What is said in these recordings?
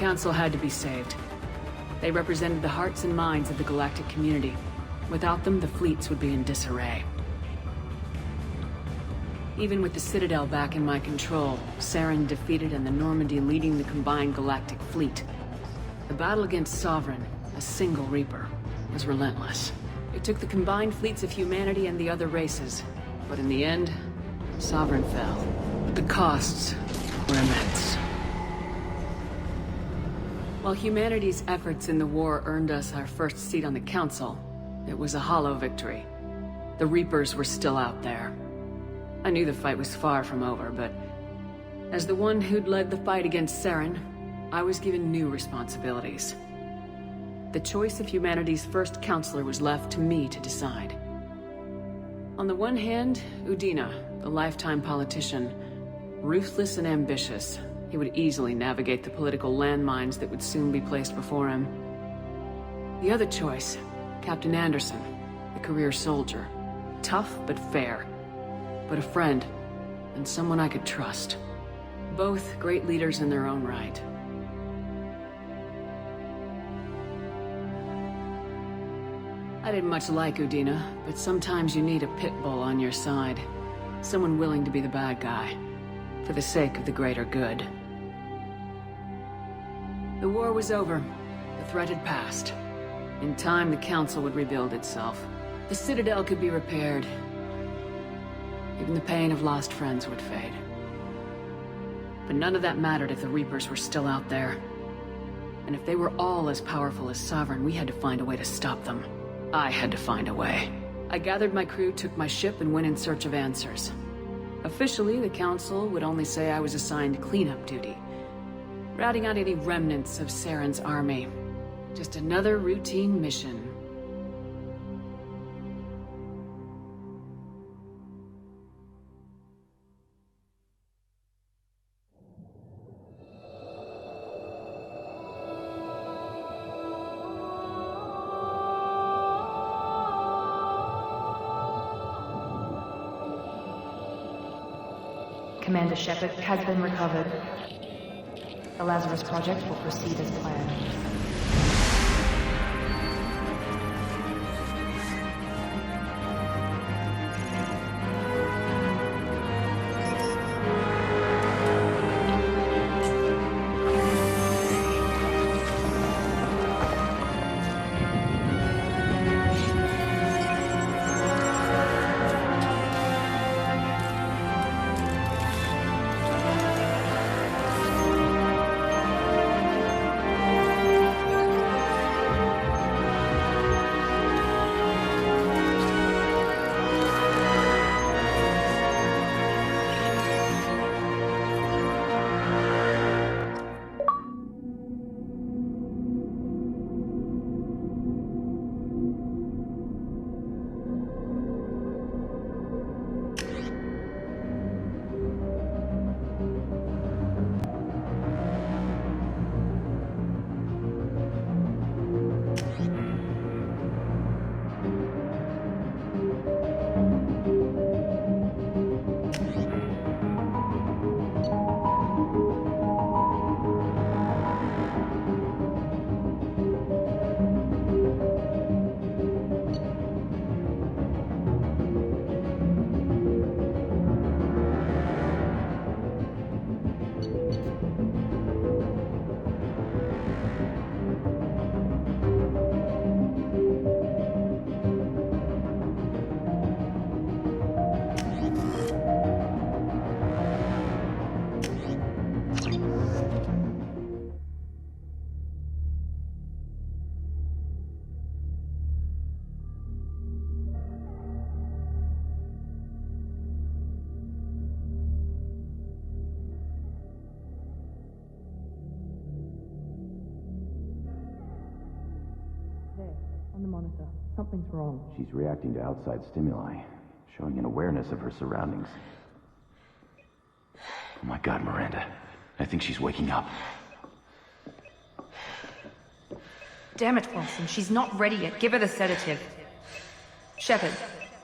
Council had to be saved. They represented the hearts and minds of the galactic community. Without them, the fleets would be in disarray. Even with the Citadel back in my control, Saren defeated and the Normandy leading the combined galactic fleet, the battle against Sovereign, a single Reaper, was relentless. It took the combined fleets of humanity and the other races, but in the end, Sovereign fell. But the costs were immense. While humanity's efforts in the war earned us our first seat on the Council, it was a hollow victory. The Reapers were still out there. I knew the fight was far from over, but as the one who'd led the fight against Saren, I was given new responsibilities. The choice of humanity's first counselor was left to me to decide. On the one hand, Udina, the lifetime politician, ruthless and ambitious, he would easily navigate the political landmines that would soon be placed before him. The other choice, Captain Anderson, the career soldier, tough but fair, but a friend, and someone I could trust. Both great leaders in their own right. I didn't much like Udina, but sometimes you need a pit bull on your side. Someone willing to be the bad guy, for the sake of the greater good. The war was over. The threat had passed. In time, the Council would rebuild itself. The Citadel could be repaired. Even the pain of lost friends would fade. But none of that mattered if the Reapers were still out there. And if they were all as powerful as Sovereign, we had to find a way to stop them. I had to find a way. I gathered my crew, took my ship, and went in search of answers. Officially, the Council would only say I was assigned cleanup duty, routing out any remnants of Saren's army. Just another routine mission. Commander Shepard has been recovered. The Lazarus Project will proceed as planned. On the monitor. Something's wrong. She's reacting to outside stimuli, showing an awareness of her surroundings. Oh my God, Miranda. I think she's waking up. Damn it, Wilson. She's not ready yet. Give her the sedative. Shepard,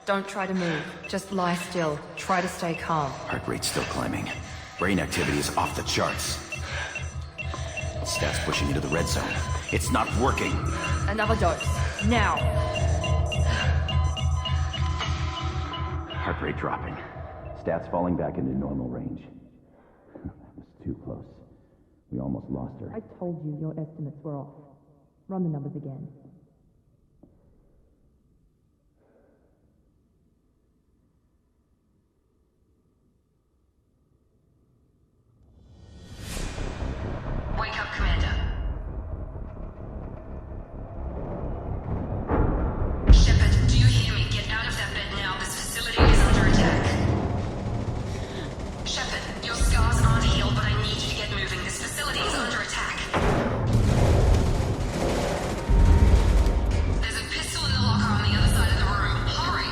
don't try to move. Just lie still. Try to stay calm. Heart rate's still climbing. Brain activity is off the charts. Staff's pushing into the red zone. It's not working. Another dose. Now. Heart rate dropping. Stats falling back into normal range. That was too close. We almost lost her. I told you your estimates were off. Run the numbers again. Wake up, Commander. Shepard, do you hear me? Get out of that bed now. This facility is under attack. Shepard, your scars aren't healed, but I need you to get moving. This facility is under attack. There's a pistol in the locker on the other side of the room. Hurry!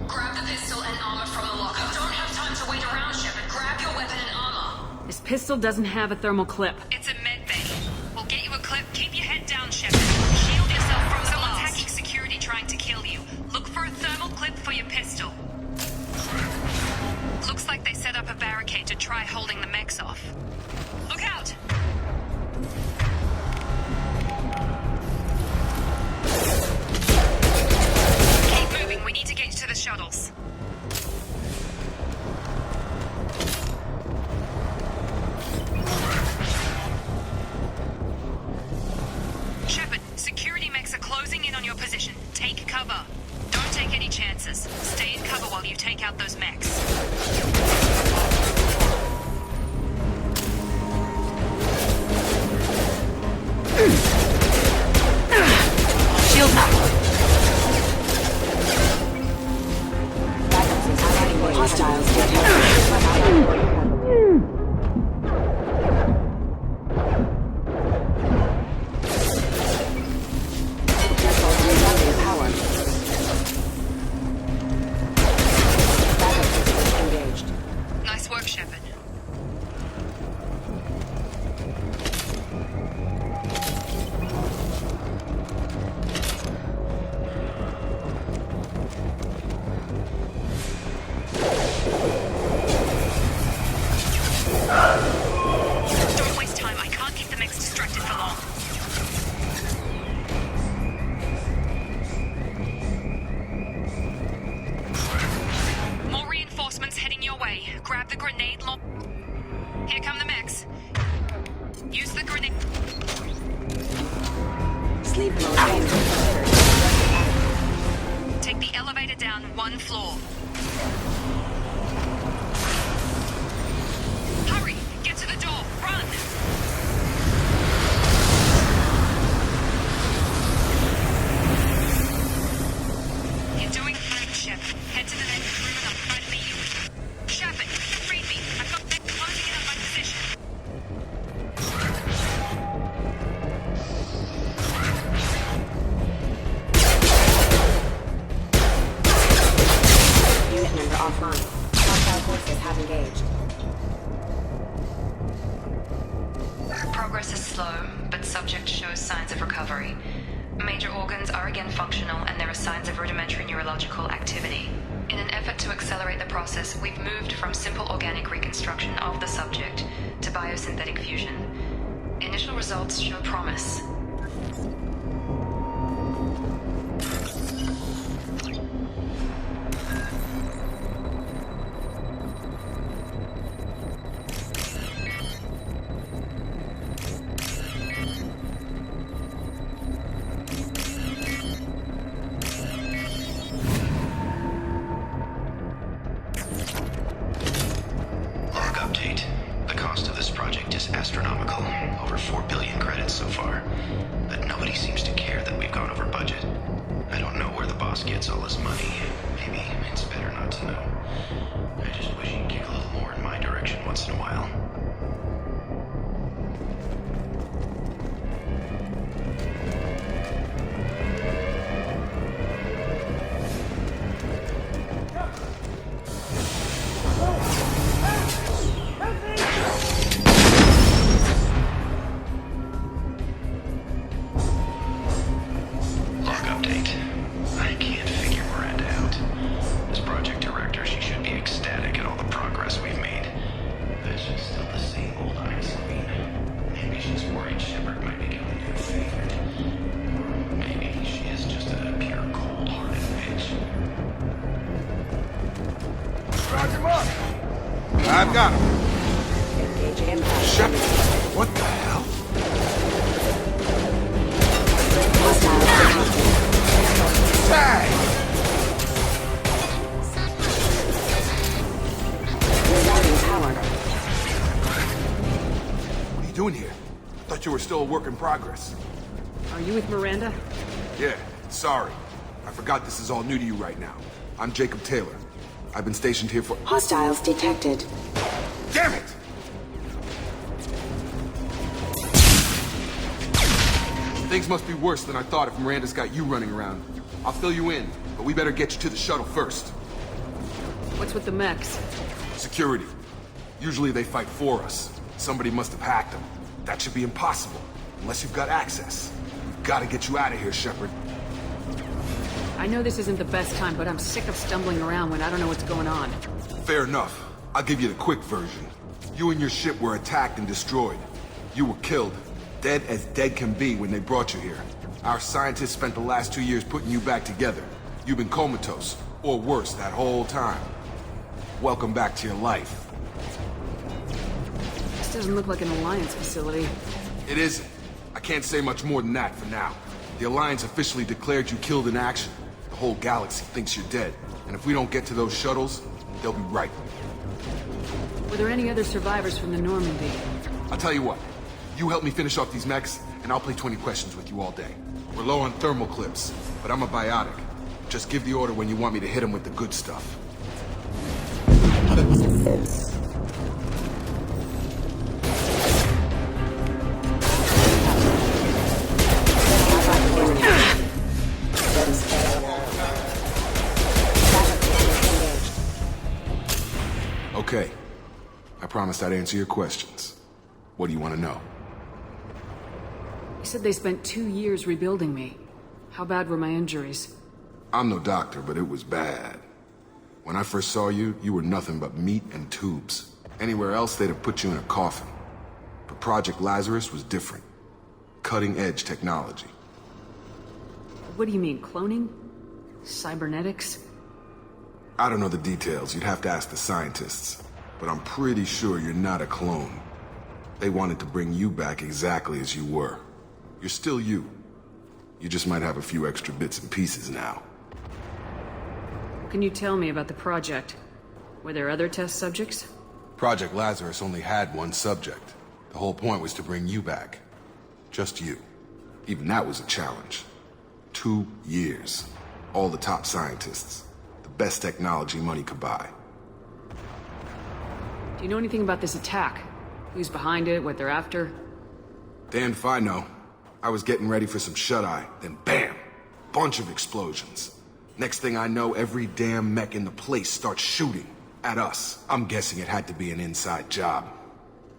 Grab the pistol and armor from the locker. You don't have time to wait around, Shepard. Grab your weapon and armor. This pistol doesn't have a thermal clip. It's a med bay. We'll get you a clip. Keep your head down, Shepard. Shield yourself from someone hacking security trying to kill you. Look for a thermal clip for your pistol. Looks like they set up a barricade to try holding the mechs off. Look out! Keep moving. We need to get you to the shuttles. Shepard, security mechs are closing in on your position. Take cover. Don't take any chances. Stay in cover while you take out those mechs. Shield up! Nice work, Shepard. Don't waste time. I can't keep the mechs distracted for long. More reinforcements heading your way. Grab the grenade launch. Here come the mechs. Use the grenade. Sleep mode. Take the elevator down one floor. Hurry! Get to the door! Run! You're doing great, Shep. Head to the next room and I'll try to meet you. Shepard, read me. I've got them closing in on my position. Unit member offline. Hostile forces have engaged. Progress is slow, but subject shows signs of recovery. Major organs are again functional, and there are signs of rudimentary neurological activity. In an effort to accelerate the process, we've moved from simple organic reconstruction of the subject to biosynthetic fusion. Initial results show promise. Log update. The cost of this project is astronomical. Over 4 billion credits so far. But nobody seems to care that we've gone over budget. I don't know where the boss gets all his money. Maybe it's better not to know. I just wish he'd kick a little more in my direction once in a while. Log update. I can't figure Miranda out. As project director, she should be ecstatic at all the progress we've made. But Charge him up! I've got him. Engaging impact. Shepard, what the hell? Tag! Rerouting power. What are you doing here? Thought you were still a work in progress. Are you with Miranda? Yeah, sorry. I forgot this is all new to you right now. I'm Jacob Taylor. I've been stationed here for— Hostiles detected. Damn it! Things must be worse than I thought if Miranda's got you running around. I'll fill you in, but we better get you to the shuttle first. What's with the mechs? Security. Usually they fight for us. Somebody must have hacked them. That should be impossible, unless you've got access. We've got to get you out of here, Shepard. I know this isn't the best time, but I'm sick of stumbling around when I don't know what's going on. Fair enough. I'll give you the quick version. You and your ship were attacked and destroyed. You were killed. Dead as dead can be when they brought you here. Our scientists spent the last 2 years putting you back together. You've been comatose, or worse, that whole time. Welcome back to your life. This doesn't look like an Alliance facility. It isn't. I can't say much more than that for now. The Alliance officially declared you killed in action. The whole galaxy thinks you're dead. And if we don't get to those shuttles, they'll be right. Were there any other survivors from the Normandy? I'll tell you what. You help me finish off these mechs, and I'll play 20 questions with you all day. We're low on thermal clips, but I'm a biotic. Just give the order when you want me to hit them with the good stuff. Okay. I promised I'd answer your questions. What do you want to know? You said they spent 2 years rebuilding me. How bad were my injuries? I'm no doctor, but it was bad. When I first saw you, you were nothing but meat and tubes. Anywhere else, they'd have put you in a coffin. But Project Lazarus was different. Cutting-edge technology. What do you mean, cloning? Cybernetics? I don't know the details. You'd have to ask the scientists. But I'm pretty sure you're not a clone. They wanted to bring you back exactly as you were. You're still you. You just might have a few extra bits and pieces now. What can you tell me about the project? Were there other test subjects? Project Lazarus only had one subject. The whole point was to bring you back. Just you. Even that was a challenge. 2 years. All the top scientists. The best technology money could buy. Do you know anything about this attack? Who's behind it, what they're after? Damned if I know. I was getting ready for some shut-eye, then bam! Bunch of explosions. Next thing I know, every damn mech in the place starts shooting. At us. I'm guessing it had to be an inside job.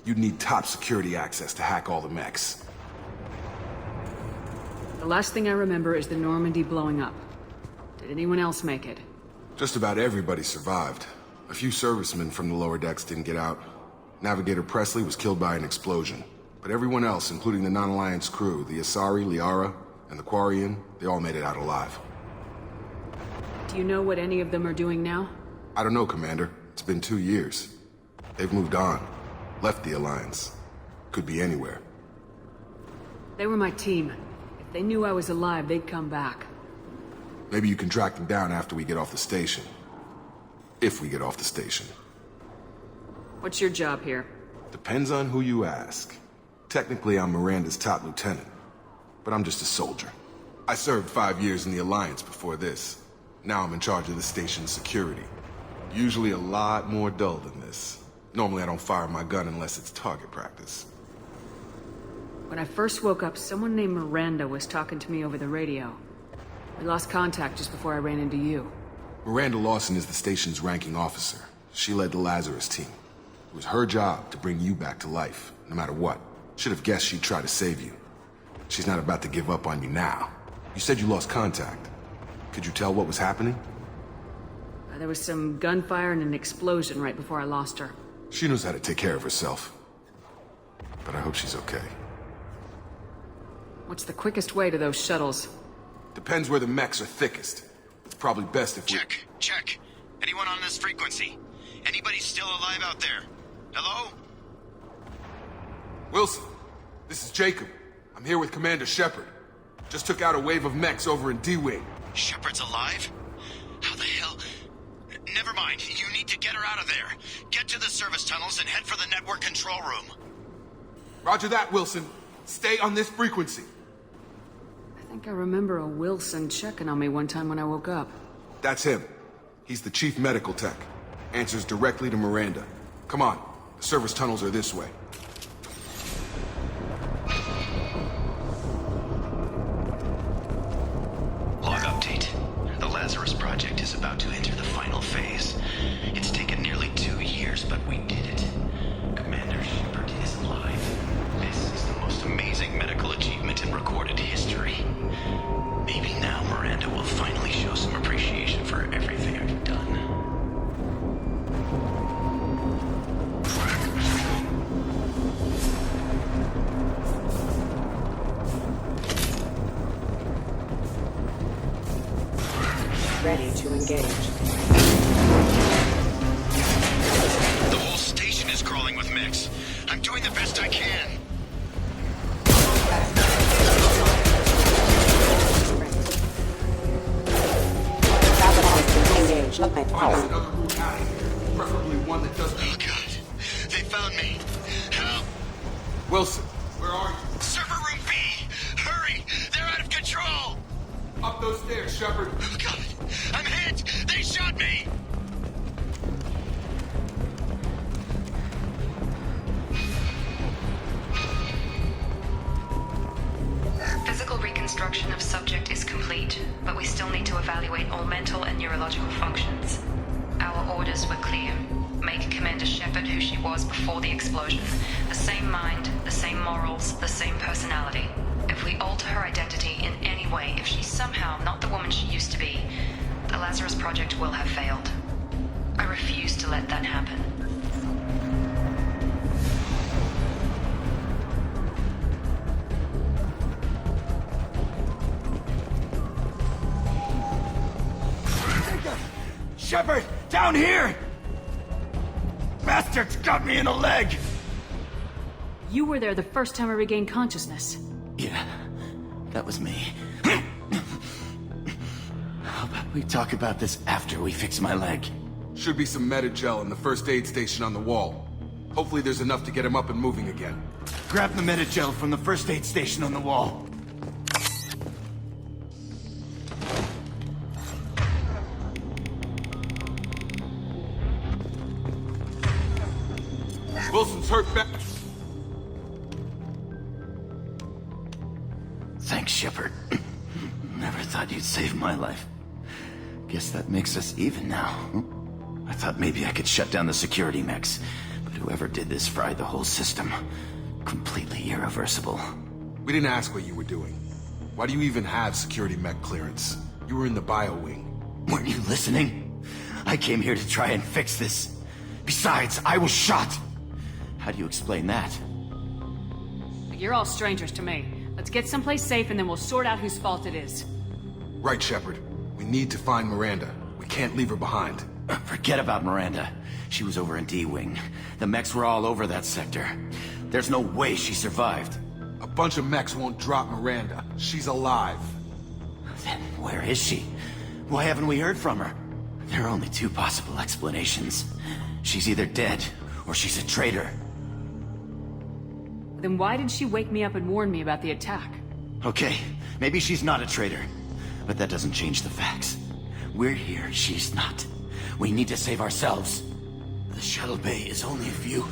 You'd need top security access to hack all the mechs. The last thing I remember is the Normandy blowing up. Did anyone else make it? Just about everybody survived. A few servicemen from the lower decks didn't get out. Navigator Presley was killed by an explosion. But everyone else, including the non-Alliance crew, the Asari, Liara, and the Quarian, they all made it out alive. Do you know what any of them are doing now? I don't know, Commander. It's been 2 years. They've moved on. Left the Alliance. Could be anywhere. They were my team. If they knew I was alive, they'd come back. Maybe you can track them down after we get off the station. If we get off the station. What's your job here? Depends on who you ask. Technically, I'm Miranda's top lieutenant. But I'm just a soldier. I served 5 years in the Alliance before this. Now I'm in charge of the station's security. Usually a lot more dull than this. Normally I don't fire my gun unless it's target practice. When I first woke up, someone named Miranda was talking to me over the radio. We lost contact just before I ran into you. Miranda Lawson is the station's ranking officer. She led the Lazarus team. It was her job to bring you back to life, no matter what. Should have guessed she'd try to save you. She's not about to give up on you now. You said you lost contact. Could you tell what was happening? There was some gunfire and an explosion right before I lost her. She knows how to take care of herself. But I hope she's okay. What's the quickest way to those shuttles? Depends where the mechs are thickest. It's probably best if we— Check. Anyone on this frequency? Anybody still alive out there? Hello? Wilson, this is Jacob. I'm here with Commander Shepard. Just took out a wave of mechs over in D-Wing. Shepard's alive? How the hell? Never mind. You need to get her out of there. Get to the service tunnels and head for the network control room. Roger that, Wilson. Stay on this frequency. I think I remember a Wilson checking on me one time when I woke up. That's him. He's the chief medical tech. Answers directly to Miranda. Come on. The service tunnels are this way. Log update. The Lazarus Project is about to enter the final phase. It's taken nearly 2 years, but we did it. Commander Shepard is alive. This is the most amazing medical achievement in recorded history. Maybe now Miranda will finally show some appreciation for everything I've done. Ready to engage. The whole station is crawling with mechs. I'm doing the best I can. Engage. Find us another route out of here. Preferably one that doesn't... Oh god. They found me. Help. Wilson, where are you? Server room B. Hurry. They're out of control. Up those stairs, Shepard. Oh god. I'm hit. They shot me. Physical reconstruction of subject is complete, but we still need to evaluate all mental and neurological functions. Our orders were clear. Make Commander Shepard who she was before the explosion. The same mind, the same morals, the same personality. If we alter her identity in any way, if she's somehow not the woman she used to be, the Lazarus Project will have failed. I refuse to let that happen. Shepard, down here! Bastards got me in the leg! You were there the first time I regained consciousness. Yeah, that was me. How about we talk about this after we fix my leg? Should be some medi-gel in the first aid station on the wall. Hopefully there's enough to get him up and moving again. Grab the medi-gel from the first aid station on the wall. Wilson's hurt back. Thanks, Shepard. Never thought you'd save my life. Guess that makes us even now. I thought maybe I could shut down the security mechs, but whoever did this fried the whole system. Completely irreversible. We didn't ask what you were doing. Why do you even have security mech clearance? You were in the bio wing. Weren't you listening? I came here to try and fix this. Besides, I was shot. How do you explain that? You're all strangers to me. Let's get someplace safe and then we'll sort out whose fault it is. Right, Shepard. We need to find Miranda. We can't leave her behind. Forget about Miranda. She was over in D-Wing. The mechs were all over that sector. There's no way she survived. A bunch of mechs won't drop Miranda. She's alive. Then where is she? Why haven't we heard from her? There are only two possible explanations. She's either dead or she's a traitor. Then why did she wake me up and warn me about the attack? Okay, maybe she's not a traitor, but that doesn't change the facts. We're here, she's not. We need to save ourselves. The shuttle bay is only a few...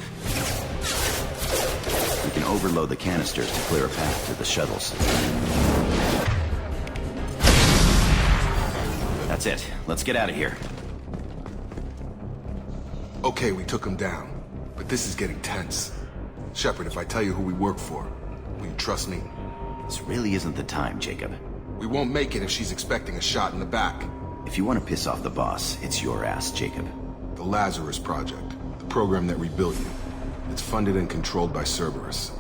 We can overload the canisters to clear a path to the shuttles. That's it. Let's get out of here. Okay, we took him down. But this is getting tense. Shepard, if I tell you who we work for, will you trust me? This really isn't the time, Jacob. We won't make it if she's expecting a shot in the back. If you want to piss off the boss, it's your ass, Jacob. The Lazarus Project, the program that rebuilt you. It's funded and controlled by Cerberus.